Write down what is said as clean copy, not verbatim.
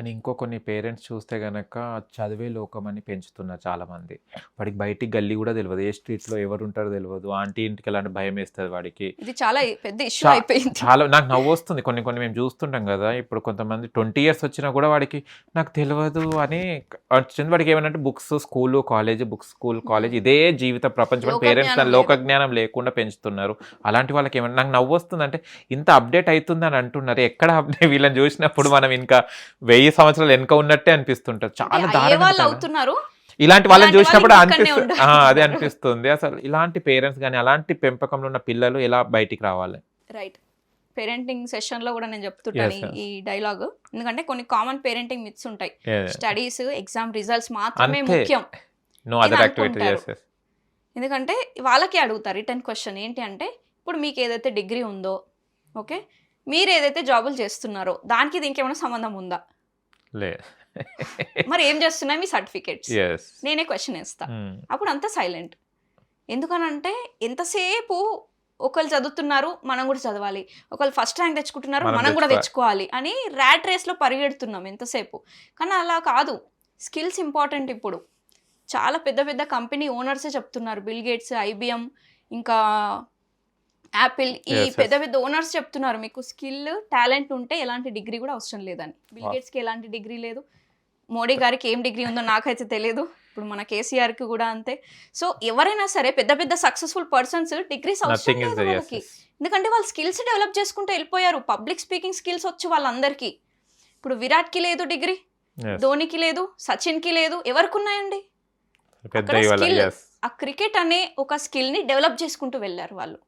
అని కొన్ని పేరెంట్స్ చూస్తే గనక చదివే లోకం అని పెంచుతున్నారు చాలామంది. వాడికి బయటికి గల్లీ కూడా తెలవదు. ఏ స్ట్రీట్‌లో ఎవరుంటారో తెలవదు. ఆంటీ ఇంటికెళ్ళాలంటే భయమేస్తది వాడికి. ఇది చాలా పెద్ద ఇష్యూ చా అయిపోయింది. చాలా నాకు నవ్వొస్తుంది. కొన్ని మేము చూస్తుంటాం గదా! ఇప్పుడు కొంతమంది 20 ఇయర్స్ వచ్చినా కూడా వాడికి నాకు తెలవదు అని వచ్చింది. వాడికి ఏమనంటే books, school, college, books, school, college ఇదే జీవిత ప్రపంచం అని పేరెంట్స్ లోకజ్ఞానం లేదు. లోకజ్ఞానం లేకుండా పెంచుతున్నారు. అలాంటి వాళ్ళకి ఏమన్నా నాకు నవ్వొస్తుందంటే ఇంత అప్డేట్ అయితుందని అంటున్నారు. ఎక్కడ వీళ్ళని చూసినప్పుడు మనం ఇంకా 1000 సంవత్సరాలు వెనక ఉన్నట్టే అనిపిస్తుంటది. చాలా అయ్యే దారుణంగా వాళ్ళు కదా! అవుతున్నారు. ఇలాంటి వాళ్ళని ఇలాంటి వాళ్ళు చూసినప్పుడు ఇంకా ఇక్కడనే అదే ఉండాలి. అనిపిస్తుంది. అసలు ఇలాంటి పేరెంట్స్ గాని, అలాంటి పెంపకంలో ఉన్న పిల్లలు ఎలా బయటికి రావాలి? రైట్. పేరెంటింగ్ సెషన్ లో కూడా నేను చెప్తుంటాను యెస్. ఈ డైలాగ్. ఎందుకంటే కొన్ని కామన్ పేరెంటింగ్ మిత్స్ ఉంటాయి. యాహ్! స్టడీస్, ఎగ్జామ్ రిజల్ట్స్ మాత్రమే అంతే. ముఖ్యం నో అని అదర్ యాక్టివిటీ. అనుకుంటారు. యెస్. ఎందుకంటే వాళ్ళకే అడుగుతారు రిటర్న్ క్వశ్చన్ ఏంటి అంటే, ఇప్పుడు మీకు ఏదైతే డిగ్రీ ఉందో, ఓకే, మీరు ఏదైతే జాబులు చేస్తున్నారో దానికి దీనికి ఏమైనా సంబంధం ఉందా? లే. మరి ఏం చేస్తున్నాయి మీ సర్టిఫికేట్స్? యెస్. నేనే క్వశ్చన్ వేస్తా. హ్మ్. అప్పుడు అంతా సైలెంట్. ఎందుకనంటే ఎంతసేపు ఒకళ్ళు చదువుతున్నారు, మనం కూడా చదవాలి, ఒకళ్ళు ఫస్ట్ ర్యాంక్ తెచ్చుకుంటున్నారు, మనం మనం కూడా తెచ్చుకోవాలి. తెచ్చుకోవాలి అని ర్యాట్ రేస్లో పరిగెడుతున్నాం ఎంతసేపు. కానీ అలా కాదు. Skills important. ఇప్పుడు చాలా పెద్ద పెద్ద కంపెనీ ఓనర్సే చెప్తున్నారు. బిల్ గేట్స్, ఐబిఎం, ఇంకా యాపిల్, ఈ Yes, పెద్ద yes. పెద్ద ఓనర్స్ చెప్తున్నారు మీకు స్కిల్, టాలెంట్ ఉంటే ఎలాంటి డిగ్రీ కూడా అవసరం లేదని. Bill Wow. గేట్స్కి ఎలాంటి డిగ్రీ లేదు, మోడీ గారికి ఏం డిగ్రీ ఉందో నాకైతే తెలియదు, ఇప్పుడు మన కేసీఆర్కి కూడా అంతే. సో ఎవరైనా సరే పెద్ద పెద్ద సక్సెస్ఫుల్ పర్సన్స్ డిగ్రీస్ అవసరం నథింగ్ ఇస్ లేదు యెస్. వాళ్ళకి. ఎందుకంటే వాళ్ళు స్కిల్స్ డెవలప్ చేసుకుంటూ వెళ్ళిపోయారు. పబ్లిక్ స్పీకింగ్ స్కిల్స్ వచ్చు వాళ్ళందరికీ. ఇప్పుడు విరాట్కి లేదు డిగ్రీ, యెస్. ధోనికి లేదు, సచిన్కి లేదు, ఎవరికి ఉన్నాయండి? పెద్ద అక్కడ ఇవాళ. skill. యెస్. ఆ క్రికెట్ అనే ఒక స్కిల్ని డెవలప్ చేసుకుంటూ వెళ్ళారు వాళ్ళు.